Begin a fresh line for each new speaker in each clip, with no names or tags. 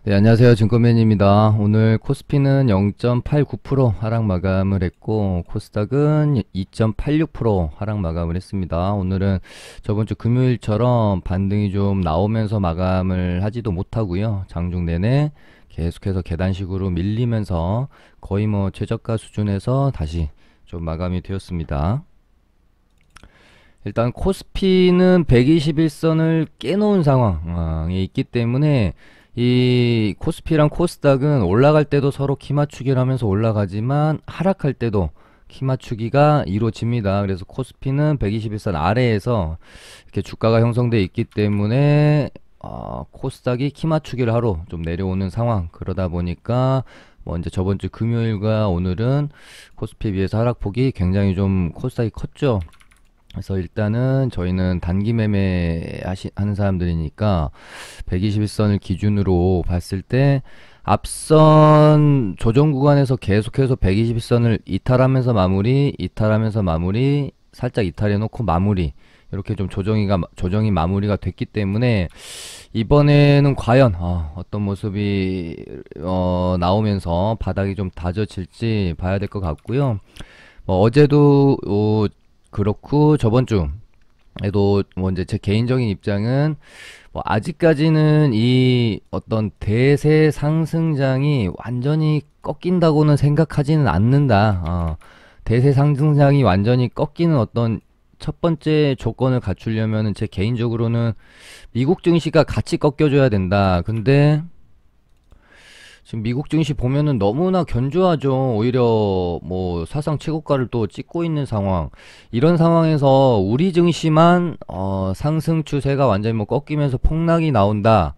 네, 안녕하세요. 증권맨입니다. 오늘 코스피는 0.89% 하락 마감을 했고, 코스닥은 2.86% 하락 마감을 했습니다. 오늘은 저번 주 금요일처럼 반등이 좀 나오면서 마감을 하지도 못하고요. 장중 내내 계속해서 계단식으로 밀리면서 거의 뭐 최저가 수준에서 다시 좀 마감이 되었습니다. 일단 코스피는 121선을 깨놓은 상황에 있기 때문에 이 코스피랑 코스닥은 올라갈 때도 서로 키 맞추기를 하면서 올라가지만 하락할 때도 키 맞추기가 이루어집니다. 그래서 코스피는 121선 아래에서 이렇게 주가가 형성되어 있기 때문에 코스닥이 키 맞추기를 하러 좀 내려오는 상황. 그러다 보니까 뭐 이제 저번 주 금요일과 오늘은 코스피에 비해서 하락폭이 굉장히 좀 코스닥이 컸죠. 그래서 일단은 저희는 단기 매매 하는 사람들이니까 121선을 기준으로 봤을 때 앞선 조정 구간에서 계속해서 121선을 이탈하면서 마무리, 이탈하면서 마무리, 살짝 이탈해 놓고 마무리, 이렇게 좀 조정이 마무리가 됐기 때문에 이번에는 과연 어떤 모습이 나오면서 바닥이 좀 다져질지 봐야 될 것 같고요. 뭐 어제도 그렇고 저번 주에도 뭐 이제 제 개인적인 입장은 뭐 아직까지는 이 어떤 대세 상승장이 완전히 꺾인다고는 생각하지는 않는다. 대세 상승장이 완전히 꺾이는 어떤 첫 번째 조건을 갖추려면은 제 개인적으로는 미국 증시가 같이 꺾여줘야 된다. 근데 지금 미국 증시 보면은 너무나 견조하죠. 오히려 뭐 사상 최고가를 또 찍고 있는 상황. 이런 상황에서 우리 증시만 상승 추세가 완전히 뭐 꺾이면서 폭락이 나온다.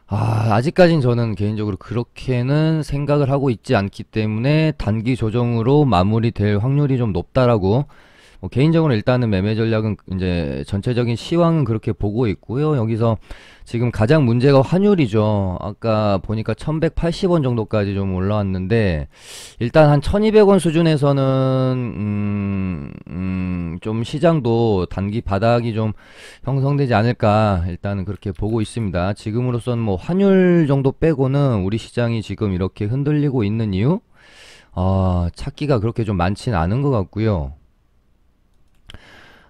아직까진 저는 개인적으로 그렇게는 생각을 하고 있지 않기 때문에 단기 조정으로 마무리될 확률이 좀 높다라고 개인적으로 일단은 매매 전략은 이제 전체적인 시황은 그렇게 보고 있고요. 여기서 지금 가장 문제가 환율이죠. 아까 보니까 1180원 정도까지 좀 올라왔는데 일단 한 1200원 수준에서는 좀 시장도 단기 바닥이 좀 형성되지 않을까 일단은 그렇게 보고 있습니다. 지금으로선 뭐 환율 정도 빼고는 우리 시장이 지금 이렇게 흔들리고 있는 이유? 찾기가 그렇게 좀 많지는 않은 것 같고요.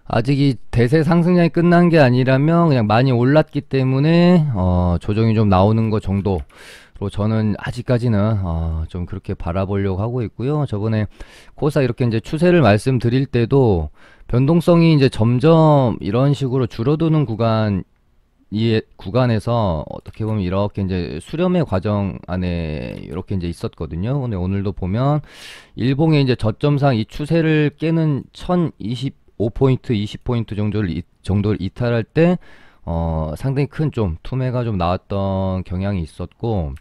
아직 이 대세 상승량이 끝난 게 아니라면 그냥 많이 올랐기 때문에 조정이 좀 나오는 것 정도로 저는 아직까지는 좀 그렇게 바라보려고 하고 있고요. 저번에 코스닥 이렇게 이제 추세를 말씀드릴 때도 변동성이 이제 점점 이런 식으로 줄어드는 이 구간에서 어떻게 보면 이렇게 이제 수렴의 과정 안에 이렇게 이제 있었거든요. 근데 오늘도 보면 일봉의 이제 저점상 이 추세를 깨는 1025포인트, 20포인트 정도를 이탈할 때 상당히 큰 좀 투매가 좀 나왔던 경향이 있었고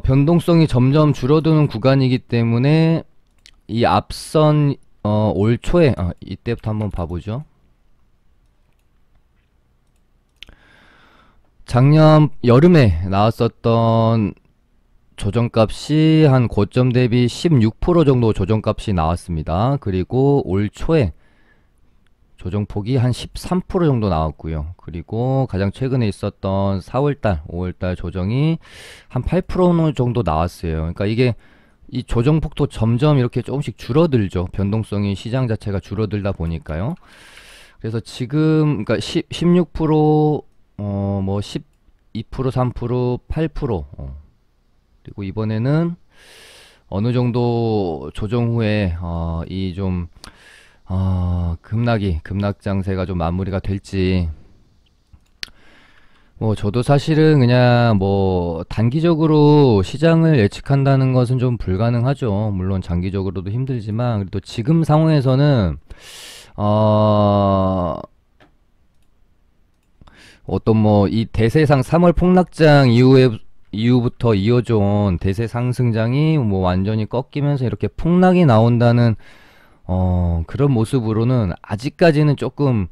변동성이 점점 줄어드는 구간이기 때문에 이 앞선 올 초에 이때부터 한번 봐보죠. 작년 여름에 나왔었던 조정값이 한 고점 대비 16% 정도 조정값이 나왔습니다. 그리고 올 초에 조정폭이 한 13% 정도 나왔고요. 그리고 가장 최근에 있었던 4월달, 5월달 조정이 한 8% 정도 나왔어요. 그러니까 이게 이 조정폭도 점점 이렇게 조금씩 줄어들죠. 변동성이 시장 자체가 줄어들다 보니까요. 그래서 지금 그러니까 16%, 뭐 12%, 3%, 8%, 그리고 이번에는 어느 정도 조정 후에 이 좀 급락장세가 좀 마무리가 될지. 뭐 저도 사실은 그냥 뭐 단기적으로 시장을 예측한다는 것은 좀 불가능하죠. 물론 장기적으로도 힘들지만 그래도 지금 상황에서는 어떤 뭐 이 대세상 3월 폭락장 이후부터 이어져 온 대세 상승장이 뭐 완전히 꺾이면서 이렇게 폭락이 나온다는 그런 모습으로는 아직까지는 조금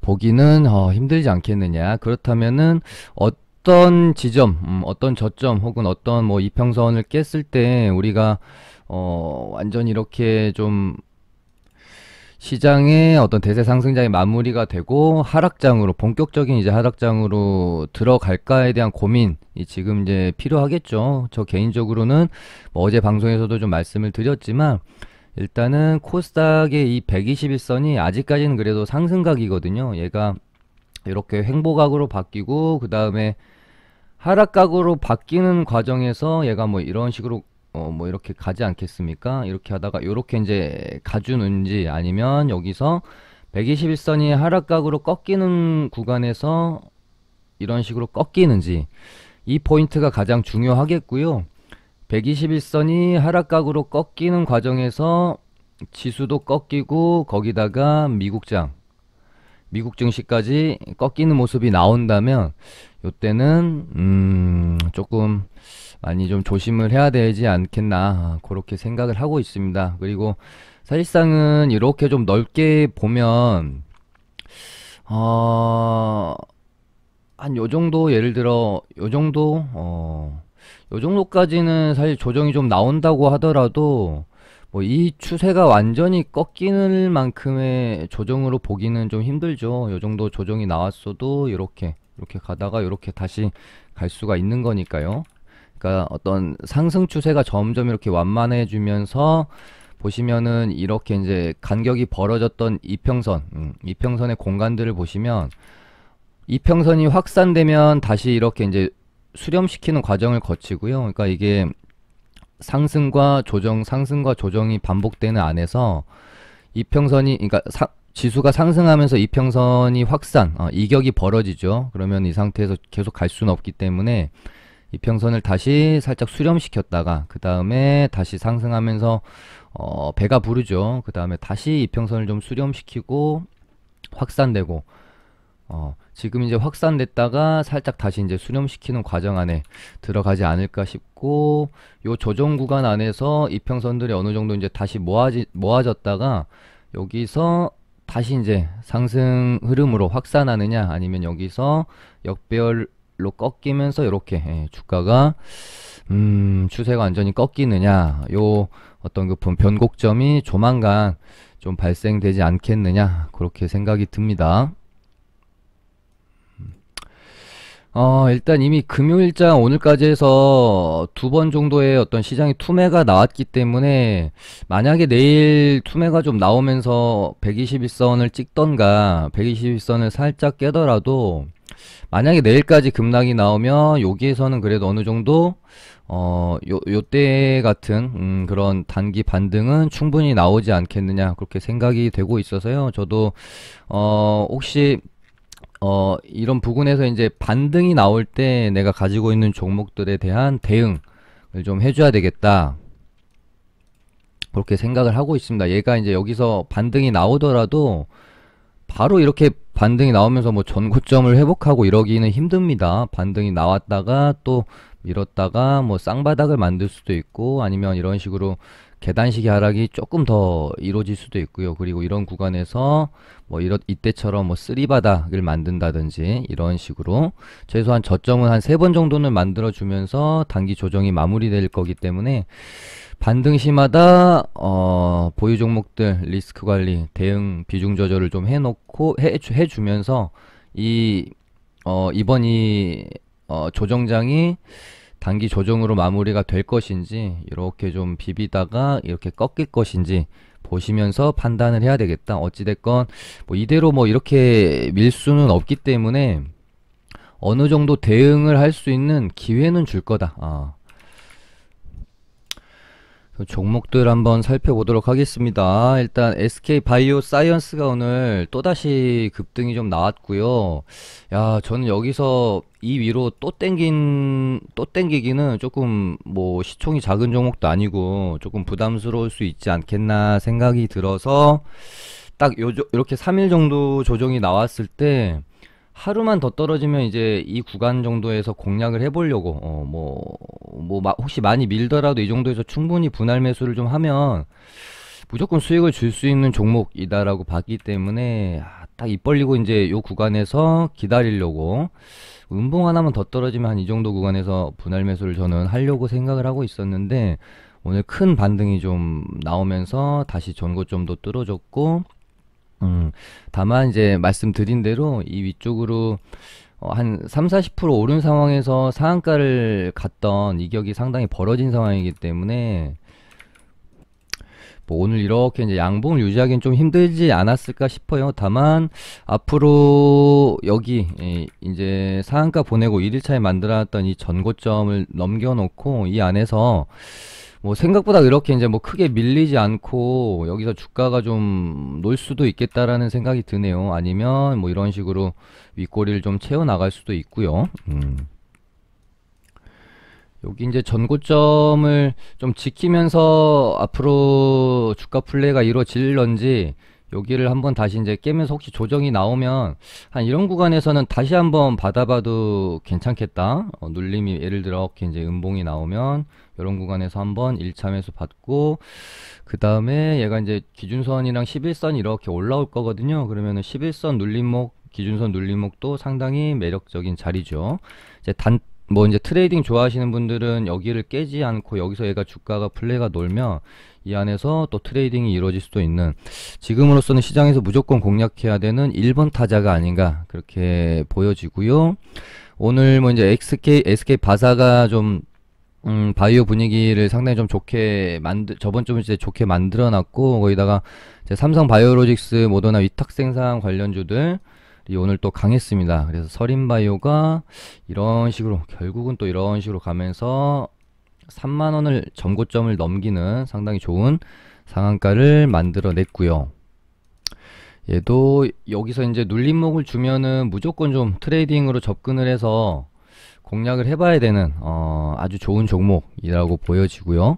보기는 힘들지 않겠느냐. 그렇다면은 어떤 지점, 어떤 저점 혹은 어떤 뭐 이평선을 깼을 때 우리가 완전히 이렇게 좀 시장의 어떤 대세 상승장이 마무리가 되고 하락장으로 본격적인 이제 하락장으로 들어갈까에 대한 고민이 지금 이제 필요하겠죠. 저 개인적으로는 뭐 어제 방송에서도 좀 말씀을 드렸지만 일단은 코스닥의 이 121선이 아직까지는 그래도 상승각이거든요. 얘가 이렇게 횡보각으로 바뀌고 그 다음에 하락각으로 바뀌는 과정에서 얘가 뭐 이런 식으로 뭐 이렇게 가지 않겠습니까? 이렇게 하다가 이렇게 이제 가주는지 아니면 여기서 121선이 하락각으로 꺾이는 구간에서 이런 식으로 꺾이는지 이 포인트가 가장 중요하겠고요. 121선이 하락각으로 꺾이는 과정에서 지수도 꺾이고 거기다가 미국 증시까지 꺾이는 모습이 나온다면 요때는 조금 많이 좀 조심을 해야 되지 않겠나 그렇게 생각을 하고 있습니다. 그리고 사실상은 이렇게 좀 넓게 보면 한 요정도 예를 들어 요정도까지는 사실 조정이 좀 나온다고 하더라도 뭐 이 추세가 완전히 꺾이는 만큼의 조정으로 보기는 좀 힘들죠. 요정도 조정이 나왔어도 이렇게 가다가 이렇게 다시 갈 수가 있는 거니까요. 그러니까 어떤 상승 추세가 점점 이렇게 완만해지면서 보시면은 이렇게 이제 간격이 벌어졌던 이평선의 공간들을 보시면 이평선이 확산되면 다시 이렇게 이제 수렴시키는 과정을 거치고요. 그러니까 이게 상승과 조정이 반복되는 안에서 이평선이 그러니까 지수가 상승하면서 이평선이 이격이 벌어지죠. 그러면 이 상태에서 계속 갈 수는 없기 때문에 이평선을 다시 살짝 수렴시켰다가 그 다음에 다시 상승하면서 배가 부르죠. 그 다음에 다시 이평선을 좀 수렴시키고 확산되고 지금 이제 확산됐다가 살짝 다시 이제 수렴시키는 과정 안에 들어가지 않을까 싶고 요 조정 구간 안에서 이평선들이 어느 정도 이제 다시 모아졌다가 여기서 다시 이제 상승 흐름으로 확산하느냐 아니면 여기서 역배열로 꺾이면서 이렇게 주가가 추세가 완전히 꺾이느냐 요 어떤 그 변곡점이 조만간 좀 발생되지 않겠느냐 그렇게 생각이 듭니다. 일단 이미 금요일장 오늘까지 해서 두 번 정도의 어떤 시장의 투매가 나왔기 때문에 만약에 내일 투매가 좀 나오면서 121선을 찍던가 121선을 살짝 깨더라도 만약에 내일까지 급락이 나오면 여기에서는 그래도 어느 정도 요때 같은 그런 단기 반등은 충분히 나오지 않겠느냐 그렇게 생각이 되고 있어서요. 저도 혹시 이런 부분에서 이제 반등이 나올 때 내가 가지고 있는 종목들에 대한 대응을 좀 해줘야 되겠다. 그렇게 생각을 하고 있습니다. 얘가 이제 여기서 반등이 나오더라도 바로 이렇게 반등이 나오면서 뭐 전고점을 회복하고 이러기는 힘듭니다. 반등이 나왔다가 또 밀었다가 뭐 쌍바닥을 만들 수도 있고 아니면 이런 식으로 계단식의 하락이 조금 더 이루어질 수도 있고요. 그리고 이런 구간에서 뭐 이때처럼 뭐 쓰리바닥을 만든다든지 이런 식으로 최소한 저점은 한 3번 정도는 만들어 주면서 단기 조정이 마무리될 거기 때문에 반등 시마다 보유 종목들 리스크 관리 대응 비중 조절을 좀 해주면서 이번 조정장이 단기 조정으로 마무리가 될 것인지 이렇게 좀 비비다가 이렇게 꺾일 것인지 보시면서 판단을 해야 되겠다. 어찌됐건 뭐 이대로 뭐 이렇게 밀 수는 없기 때문에 어느 정도 대응을 할 수 있는 기회는 줄 거다. 종목들 한번 살펴보도록 하겠습니다. 일단 SK바이오사이언스가 오늘 또다시 급등이 좀 나왔고요. 야, 저는 여기서 이 위로 또 땡기기는 조금 뭐 시총이 작은 종목도 아니고 조금 부담스러울 수 있지 않겠나 생각이 들어서 딱 이렇게 3일 정도 조정이 나왔을 때 하루만 더 떨어지면 이제 이 구간 정도에서 공략을 해보려고 혹시 많이 밀더라도 이 정도에서 충분히 분할 매수를 좀 하면 무조건 수익을 줄 수 있는 종목이다라고 봤기 때문에 딱 입 벌리고 이제 요 구간에서 기다리려고 음봉 하나만 더 떨어지면 한 이 정도 구간에서 분할 매수를 저는 하려고 생각을 하고 있었는데 오늘 큰 반등이 좀 나오면서 다시 전고점도 뚫어졌고 음, 다만 이제 말씀드린 대로 이 위쪽으로 한 3, 40% 오른 상황에서 상한가를 갔던 이격이 상당히 벌어진 상황이기 때문에 뭐 오늘 이렇게 이제 양봉을 유지하기는 좀 힘들지 않았을까 싶어요. 다만 앞으로 여기 이제 상한가 보내고 1일차에 만들어놨던 이 전고점을 넘겨놓고 이 안에서 뭐 생각보다 그렇게 이제 뭐 크게 밀리지 않고 여기서 주가가 좀 놀 수도 있겠다라는 생각이 드네요. 아니면 뭐 이런 식으로 윗꼬리를 좀 채워 나갈 수도 있고요. 여기 이제 전고점을 좀 지키면서 앞으로 주가 플레이가 이루어질런지 여기를 한번 다시 이제 깨면서 혹시 조정이 나오면 한 이런 구간에서는 다시 한번 받아봐도 괜찮겠다. 눌림이 예를 들어 이렇게 이제 음봉이 나오면 이런 구간에서 한번 1차 매수 받고 그 다음에 얘가 이제 기준선이랑 11선 이렇게 올라올 거거든요. 그러면은 11선 눌림목 기준선 눌림목도 상당히 매력적인 자리죠. 이제 뭐 이제 트레이딩 좋아하시는 분들은 여기를 깨지 않고 여기서 얘가 주가가 플레이가 놀면 이 안에서 또 트레이딩이 이루어질 수도 있는 지금으로서는 시장에서 무조건 공략해야 되는 1번 타자가 아닌가 그렇게 보여지고요. 오늘 뭐 이제 SK 바사가 좀 바이오 분위기를 상당히 좀 좋게 저번 주 이제 좋게 만들어 놨고 거기다가 이제 삼성 바이오로직스 모더나 위탁 생산 관련주들 오늘 또 강했습니다. 그래서 서린바이오가 이런 식으로 결국은 또 이런 식으로 가면서 3만원을 전고점을 넘기는 상당히 좋은 상한가를 만들어 냈고요. 얘도 여기서 이제 눌림목을 주면은 무조건 좀 트레이딩으로 접근을 해서 공략을 해봐야 되는 아주 좋은 종목이라고 보여지고요.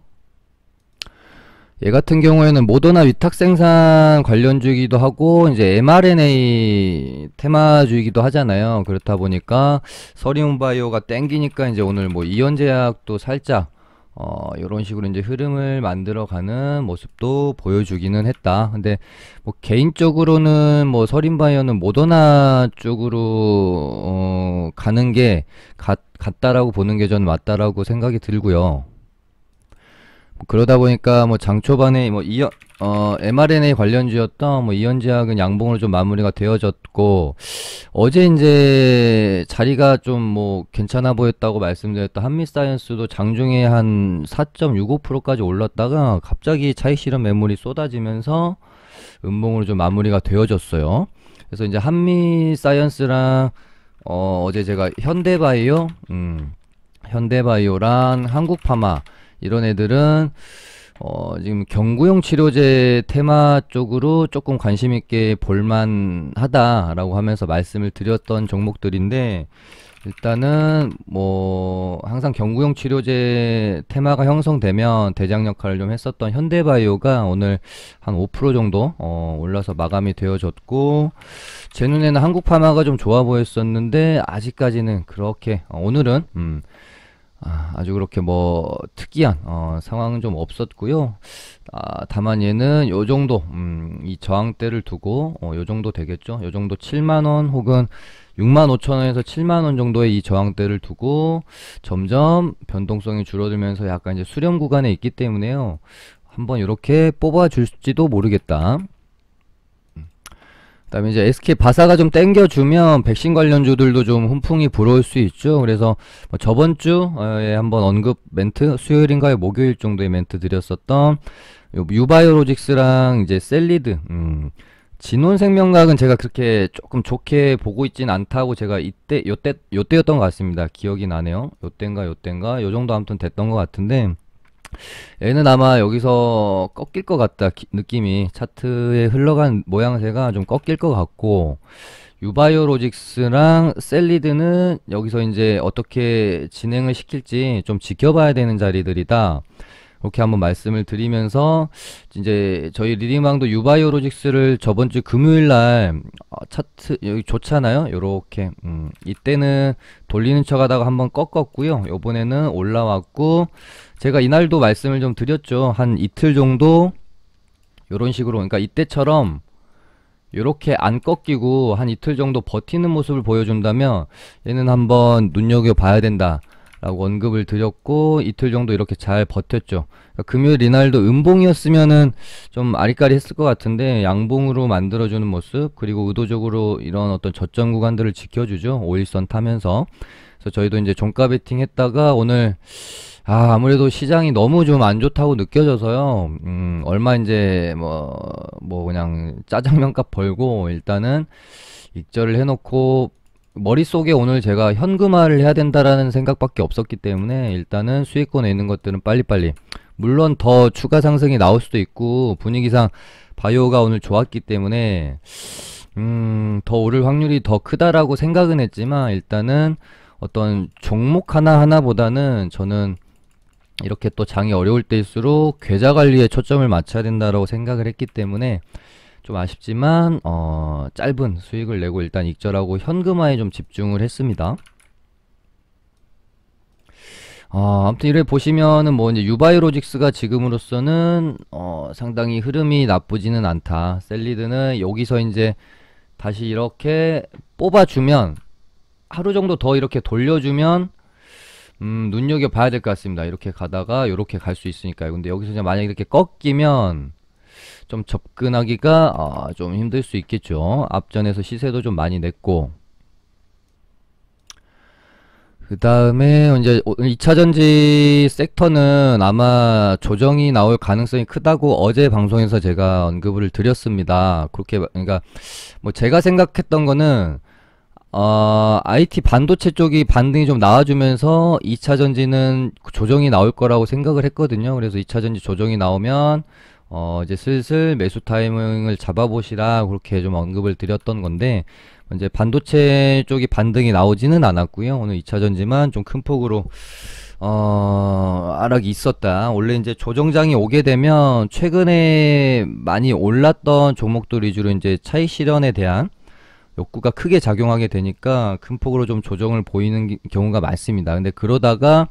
얘 같은 경우에는 모더나 위탁 생산 관련주이기도 하고 이제 mRNA 테마주이기도 하잖아요. 그렇다 보니까 서리온바이오가 땡기니까 이제 오늘 뭐 이현제약도 살짝 이런 식으로 이제 흐름을 만들어가는 모습도 보여주기는 했다. 근데 뭐 개인적으로는 뭐 서린바이오는 모더나 쪽으로 가는 게 같다라고 보는 게 전 맞다라고 생각이 들고요. 그러다 보니까 뭐 장 초반에 뭐 mRNA 관련주였던 뭐 이현제약은 양봉으로 좀 마무리가 되어졌고 어제 이제 자리가 좀 뭐 괜찮아 보였다고 말씀드렸던 한미사이언스도 장중에 한 4.65%까지 올랐다가 갑자기 차익 실현 매물이 쏟아지면서 음봉으로 좀 마무리가 되어졌어요. 그래서 이제 한미사이언스랑 어제 제가 현대바이오랑 한국파마 이런 애들은 지금 경구용 치료제 테마 쪽으로 조금 관심 있게 볼만하다라고 하면서 말씀을 드렸던 종목들인데 일단은 뭐 항상 경구용 치료제 테마가 형성되면 대장 역할을 좀 했었던 현대바이오가 오늘 한 5% 정도 올라서 마감이 되어졌고 제 눈에는 한국파마가 좀 좋아 보였었는데 아직까지는 그렇게 오늘은 아주 그렇게 뭐 특이한 상황은 좀 없었고요. 다만 얘는 요 정도 이 저항대를 두고 요 정도 되겠죠. 요 정도 7만원 혹은 65,000원에서 7만원 정도의 이 저항대를 두고 점점 변동성이 줄어들면서 약간 이제 수렴 구간에 있기 때문에요. 한번 이렇게 뽑아 줄지도 모르겠다. 그다음에 이제 SK 바사가 좀 땡겨주면 백신 관련주들도 좀 훈풍이 불어올 수 있죠. 그래서 뭐 저번 주에 한번 언급 멘트 수요일인가요 목요일 정도의 멘트 드렸었던 유바이오로직스랑 이제 셀리드 진혼생명과학은 제가 그렇게 조금 좋게 보고 있진 않다고 제가 요때였던 것 같습니다. 기억이 나네요. 요때인가 요 정도 아무튼 됐던 것 같은데 얘는 아마 여기서 꺾일 것 같다 느낌이 차트에 흘러간 모양새가 좀 꺾일 것 같고 유바이오로직스랑 셀리드는 여기서 이제 어떻게 진행을 시킬지 좀 지켜봐야 되는 자리들이다 그렇게 한번 말씀을 드리면서 이제 저희 리딩방도 유바이오로직스를 저번주 금요일날 차트 여기 좋잖아요 요렇게 이때는 돌리는 척 하다가 한번 꺾었고요 요번에는 올라왔고 제가 이날도 말씀을 좀 드렸죠. 한 이틀 정도 요런 식으로 그러니까 이때처럼 요렇게 안 꺾이고 한 이틀 정도 버티는 모습을 보여준다면 얘는 한번 눈여겨봐야 된다 라고 언급을 드렸고 이틀 정도 이렇게 잘 버텼죠. 그러니까 금요일 이날도 음봉이었으면은 좀 아리까리 했을 것 같은데 양봉으로 만들어주는 모습, 그리고 의도적으로 이런 어떤 저점 구간들을 지켜주죠. 5일선 타면서. 그래서 저희도 이제 종가 베팅 했다가 오늘 아무래도 시장이 너무 좀 안 좋다고 느껴져서요. 얼마 이제 뭐 그냥 짜장면값 벌고 일단은 익절을 해놓고, 머릿속에 오늘 제가 현금화를 해야 된다라는 생각밖에 없었기 때문에 일단은 수익권에 있는 것들은 빨리빨리, 물론 더 추가 상승이 나올 수도 있고 분위기상 바이오가 오늘 좋았기 때문에 더 오를 확률이 더 크다라고 생각은 했지만, 일단은 어떤 종목 하나하나보다는 저는 이렇게 또 장이 어려울 때일수록 계좌 관리에 초점을 맞춰야 된다라고 생각을 했기 때문에 좀 아쉽지만 짧은 수익을 내고 일단 익절하고 현금화에 좀 집중을 했습니다. 아무튼 이래 보시면은 뭐 이제 유바이로직스가 지금으로서는 상당히 흐름이 나쁘지는 않다. 셀리드는 여기서 이제 다시 이렇게 뽑아주면, 하루 정도 더 이렇게 돌려주면 눈여겨봐야 될 것 같습니다. 이렇게 가다가 이렇게 갈 수 있으니까요. 근데 여기서 그냥 만약에 이렇게 꺾이면 좀 접근하기가 좀 힘들 수 있겠죠. 앞전에서 시세도 좀 많이 냈고, 그 다음에 이제 2차전지 섹터는 아마 조정이 나올 가능성이 크다고 어제 방송에서 제가 언급을 드렸습니다. 그렇게, 그러니까 뭐 제가 생각했던 거는 IT 반도체 쪽이 반등이 좀 나와주면서 2차전지는 조정이 나올 거라고 생각을 했거든요. 그래서 2차전지 조정이 나오면 이제 슬슬 매수 타이밍을 잡아보시라, 그렇게 좀 언급을 드렸던 건데, 이제 반도체 쪽이 반등이 나오지는 않았고요. 오늘 2차전지만 좀 큰 폭으로 하락이 있었다. 원래 이제 조정장이 오게 되면 최근에 많이 올랐던 종목들 위주로 이제 차익 실현에 대한 욕구가 크게 작용하게 되니까 큰 폭으로 좀 조정을 보이는 경우가 많습니다. 근데 그러다가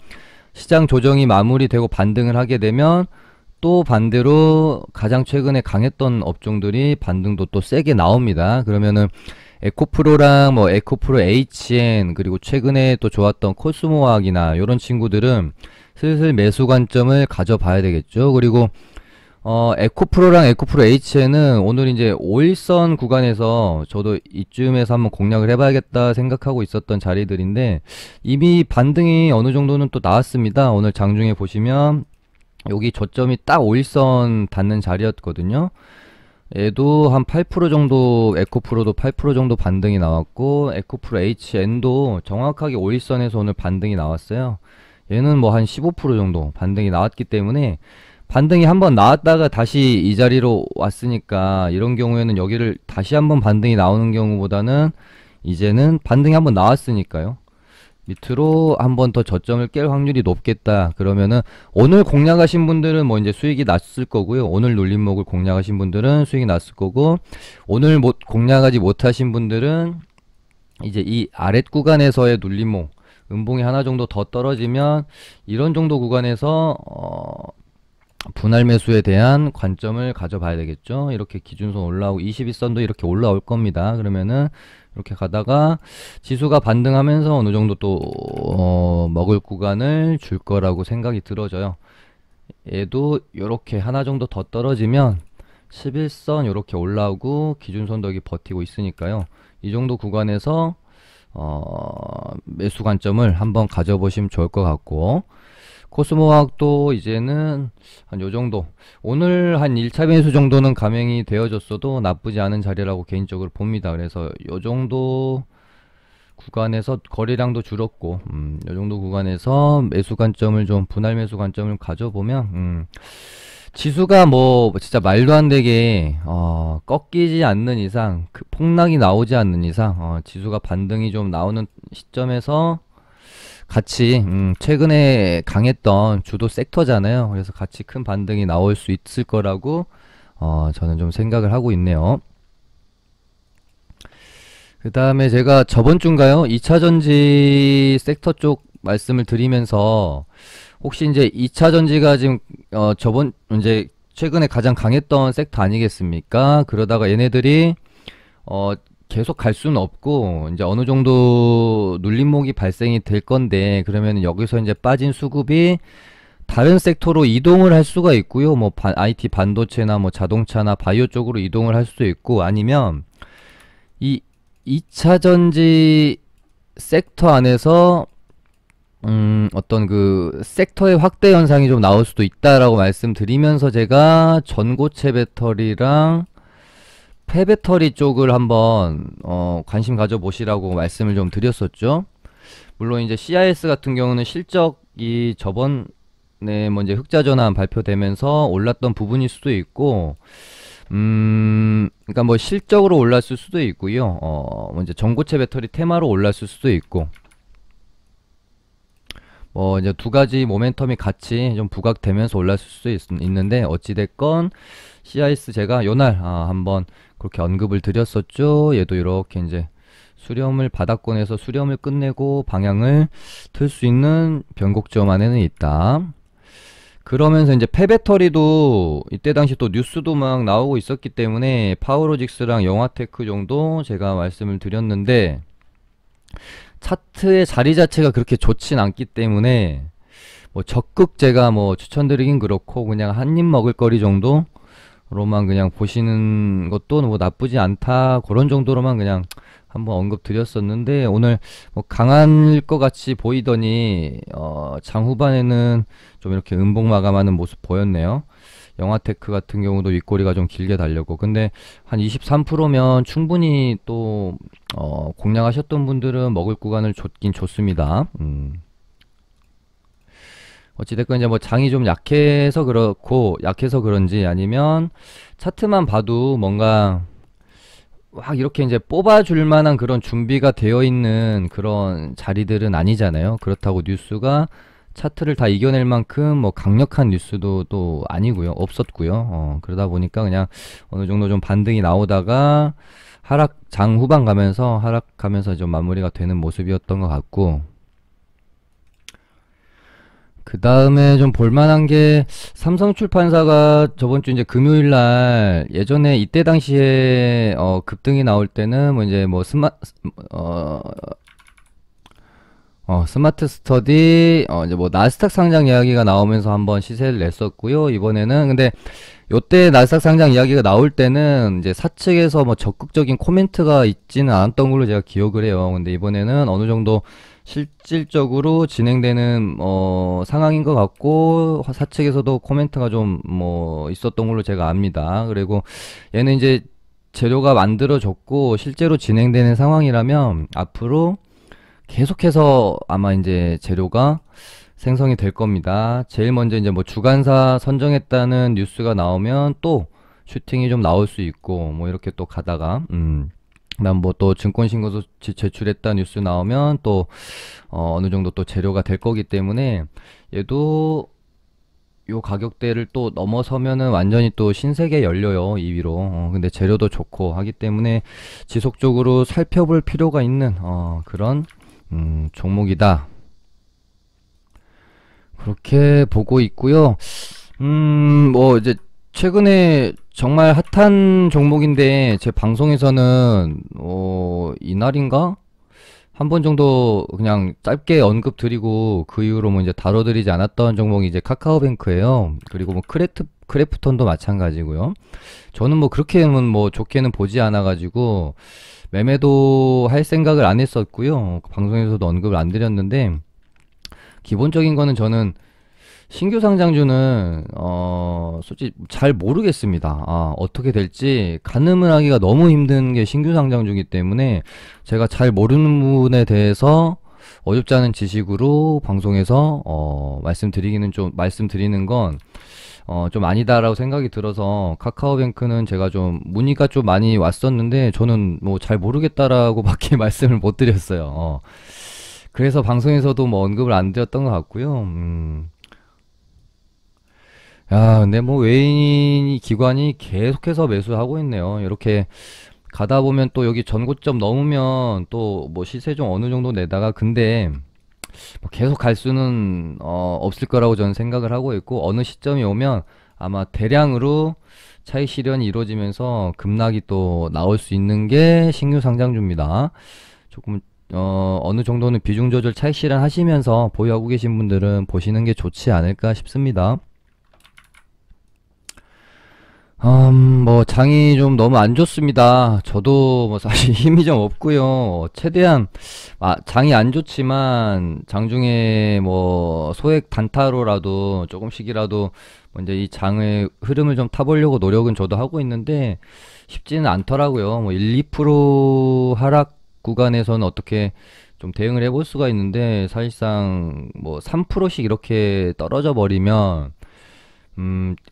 시장 조정이 마무리되고 반등을 하게 되면 또 반대로 가장 최근에 강했던 업종들이 반등도 또 세게 나옵니다. 그러면은 에코프로랑 뭐 에코프로 HN, 그리고 최근에 또 좋았던 코스모학이나 이런 친구들은 슬슬 매수 관점을 가져봐야 되겠죠. 그리고 에코프로랑 에코프로 HN은 오늘 이제 5일선 구간에서 저도 이쯤에서 한번 공략을 해봐야겠다 생각하고 있었던 자리들인데, 이미 반등이 어느 정도는 또 나왔습니다. 오늘 장중에 보시면 여기 저점이 딱 5일선 닿는 자리였거든요. 얘도 한 8% 정도, 에코프로도 8% 정도 반등이 나왔고, 에코프로 HN도 정확하게 5일선에서 오늘 반등이 나왔어요. 얘는 뭐 한 15% 정도 반등이 나왔기 때문에, 반등이 한번 나왔다가 다시 이 자리로 왔으니까 이런 경우에는 여기를 다시 한번 반등이 나오는 경우보다는 이제는 반등이 한번 나왔으니까요, 밑으로 한번 더 저점을 깰 확률이 높겠다. 그러면은 오늘 공략하신 분들은 뭐 이제 수익이 났을 거고요. 오늘 눌림목을 공략하신 분들은 수익이 났을 거고, 오늘 공략하지 못하신 분들은 이제 이 아랫 구간에서의 눌림목, 음봉이 하나 정도 더 떨어지면 이런 정도 구간에서 분할 매수에 대한 관점을 가져봐야 되겠죠. 이렇게 기준선 올라오고 21선도 이렇게 올라올 겁니다. 그러면은 이렇게 가다가 지수가 반등하면서 어느 정도 또 먹을 구간을 줄 거라고 생각이 들어져요. 얘도 이렇게 하나 정도 더 떨어지면 11선 이렇게 올라오고 기준선도 여기 버티고 있으니까요. 이 정도 구간에서 매수 관점을 한번 가져보시면 좋을 것 같고, 코스모학도 이제는 한 요정도, 오늘 한 1차 매수 정도는 감행이 되어졌어도 나쁘지 않은 자리라고 개인적으로 봅니다. 그래서 요정도 구간에서 거래량도 줄었고, 요정도 구간에서 매수 관점을 좀, 분할 매수 관점을 가져보면 지수가 뭐 진짜 말도 안 되게 꺾이지 않는 이상, 그 폭락이 나오지 않는 이상, 지수가 반등이 좀 나오는 시점에서 같이 최근에 강했던 주도 섹터잖아요. 그래서 같이 큰 반등이 나올 수 있을 거라고 저는 좀 생각을 하고 있네요. 그 다음에 제가 저번 주인가요? 2차전지 섹터 쪽 말씀을 드리면서, 혹시 이제 2차전지가 지금 저번 이제 최근에 가장 강했던 섹터 아니겠습니까? 그러다가 얘네들이 계속 갈 수는 없고 이제 어느 정도 눌림목이 발생이 될 건데, 그러면 여기서 이제 빠진 수급이 다른 섹터로 이동을 할 수가 있고요. 뭐 IT 반도체나 뭐 자동차나 바이오 쪽으로 이동을 할 수도 있고, 아니면 이 2차 전지 섹터 안에서 어떤 그 섹터의 확대 현상이 좀 나올 수도 있다라고 말씀드리면서, 제가 전고체 배터리랑 폐배터리 쪽을 한번 관심 가져보시라고 말씀을 좀 드렸었죠. 물론 이제 CIS 같은 경우는 실적이 저번에 뭐 이제 흑자 전환 발표되면서 올랐던 부분일 수도 있고, 그러니까 뭐 실적으로 올랐을 수도 있고요. 뭐 이제 전고체 배터리 테마로 올랐을 수도 있고, 뭐 이제 두 가지 모멘텀이 같이 좀 부각되면서 올랐을 수도 있는데, 어찌됐건 CIS 제가 요날 한번 그렇게 언급을 드렸었죠. 얘도 이렇게 이제 수렴을 바닥권에서 수렴을 끝내고 방향을 틀 수 있는 변곡점 안에는 있다. 그러면서 이제 폐배터리도 이때 당시 또 뉴스도 막 나오고 있었기 때문에 파워로직스랑 영화테크 정도 제가 말씀을 드렸는데, 차트의 자리 자체가 그렇게 좋진 않기 때문에 뭐 적극 제가 뭐 추천드리긴 그렇고, 그냥 한 입 먹을 거리 정도로만 그냥 보시는 것도 뭐 나쁘지 않다, 그런 정도로만 그냥 한번 언급 드렸었는데, 오늘 뭐 강할 것 같이 보이더니 장 후반에는 좀 이렇게 음봉 마감하는 모습 보였네요. 영화테크 같은 경우도 윗꼬리가 좀 길게 달렸고, 근데 한 23%면 충분히 또 공략하셨던 분들은 먹을 구간을 줬긴 줬습니다. 어찌됐건 이제 뭐 장이 좀 약해서 그렇고, 약해서 그런지, 아니면 차트만 봐도 뭔가 막 이렇게 이제 뽑아줄 만한 그런 준비가 되어 있는 그런 자리들은 아니잖아요. 그렇다고 뉴스가 차트를 다 이겨낼 만큼 뭐 강력한 뉴스도 또 아니고요. 없었고요. 그러다 보니까 그냥 어느 정도 좀 반등이 나오다가 장 후반 가면서 하락하면서 좀 마무리가 되는 모습이었던 것 같고, 그 다음에 좀 볼만한 게, 삼성출판사가 저번 주 이제 금요일 날, 예전에 이때 당시에 급등이 나올 때는 뭐 이제 뭐 스마트 스터디 이제 뭐 나스닥 상장 이야기가 나오면서 한번 시세를 냈었고요. 이번에는 근데 요때 나스닥 상장 이야기가 나올 때는 이제 사측에서 뭐 적극적인 코멘트가 있지는 않았던 걸로 제가 기억을 해요. 근데 이번에는 어느 정도 실질적으로 진행되는 상황인 것 같고, 사측에서도 코멘트가 좀 뭐 있었던 걸로 제가 압니다. 그리고 얘는 이제 재료가 만들어졌고 실제로 진행되는 상황이라면 앞으로 계속해서 아마 이제 재료가 생성이 될 겁니다. 제일 먼저 이제 뭐 주간사 선정했다는 뉴스가 나오면 또 슈팅이 좀 나올 수 있고, 뭐 이렇게 또 가다가 그다음 뭐 또 증권신고서 제출했다 뉴스 나오면 또 어느 정도 또 재료가 될 거기 때문에, 얘도 요 가격대를 또 넘어서면은 완전히 또 신세계 열려요, 2위로. 근데 재료도 좋고 하기 때문에 지속적으로 살펴볼 필요가 있는 그런 종목이다, 그렇게 보고 있고요. 뭐 이제 최근에 정말 핫한 종목인데, 제 방송에서는 이날인가 한 번 정도 그냥 짧게 언급 드리고 그 이후로 뭐 이제 다뤄드리지 않았던 종목이 이제 카카오뱅크예요. 그리고 뭐 크래프톤도 마찬가지고요. 저는 뭐 그렇게는 뭐 좋게는 보지 않아 가지고 매매도 할 생각을 안 했었고요. 방송에서도 언급을 안 드렸는데, 기본적인 거는 저는 신규 상장주는 솔직히 잘 모르겠습니다. 어떻게 될지 가늠을 하기가 너무 힘든 게 신규 상장주이기 때문에, 제가 잘 모르는 부분에 대해서 어렵지 않은 지식으로 방송에서 말씀드리는 건 좀 아니다라고 생각이 들어서, 카카오뱅크는 제가 좀 문의가 좀 많이 왔었는데 저는 뭐 잘 모르겠다라고 밖에 말씀을 못 드렸어요. 그래서 방송에서도 뭐 언급을 안 드렸던 것 같고요. 야, 근데 뭐 외인이 기관이 계속해서 매수하고 있네요. 이렇게 가다 보면 또 여기 전고점 넘으면 또 뭐 시세 좀 어느 정도 내다가, 근데 뭐 계속 갈 수는 없을 거라고 저는 생각을 하고 있고, 어느 시점이 오면 아마 대량으로 차익 실현이 이루어지면서 급락이 또 나올 수 있는 게 신규 상장주입니다. 조금 어느 정도는 비중 조절 차익 실현하시면서 보유하고 계신 분들은 보시는 게 좋지 않을까 싶습니다. 뭐 장이 좀 너무 안 좋습니다. 저도 뭐 사실 힘이 좀 없고요. 최대한 장이 안 좋지만 장중에 뭐 소액 단타로라도 조금씩이라도 먼저 이 장의 흐름을 좀 타보려고 노력은 저도 하고 있는데 쉽지는 않더라고요. 뭐 1, 2% 하락 구간에서는 어떻게 좀 대응을 해볼 수가 있는데 사실상 뭐 3%씩 이렇게 떨어져 버리면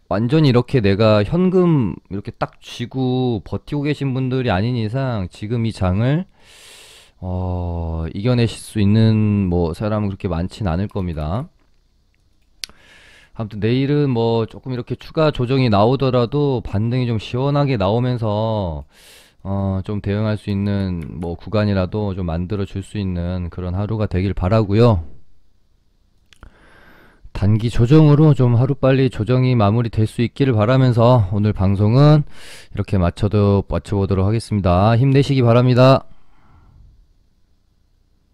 완전히 이렇게 내가 현금 이렇게 딱 쥐고 버티고 계신 분들이 아닌 이상 지금 이 장을 이겨내실 수 있는 뭐 사람은 그렇게 많진 않을 겁니다. 아무튼 내일은 뭐 조금 이렇게 추가 조정이 나오더라도 반등이 좀 시원하게 나오면서 좀 대응할 수 있는 뭐 구간이라도 좀 만들어 줄 수 있는 그런 하루가 되길 바라고요. 단기 조정으로 좀 하루빨리 조정이 마무리될 수 있기를 바라면서 오늘 방송은 이렇게 마쳐보도록 하겠습니다. 힘내시기 바랍니다.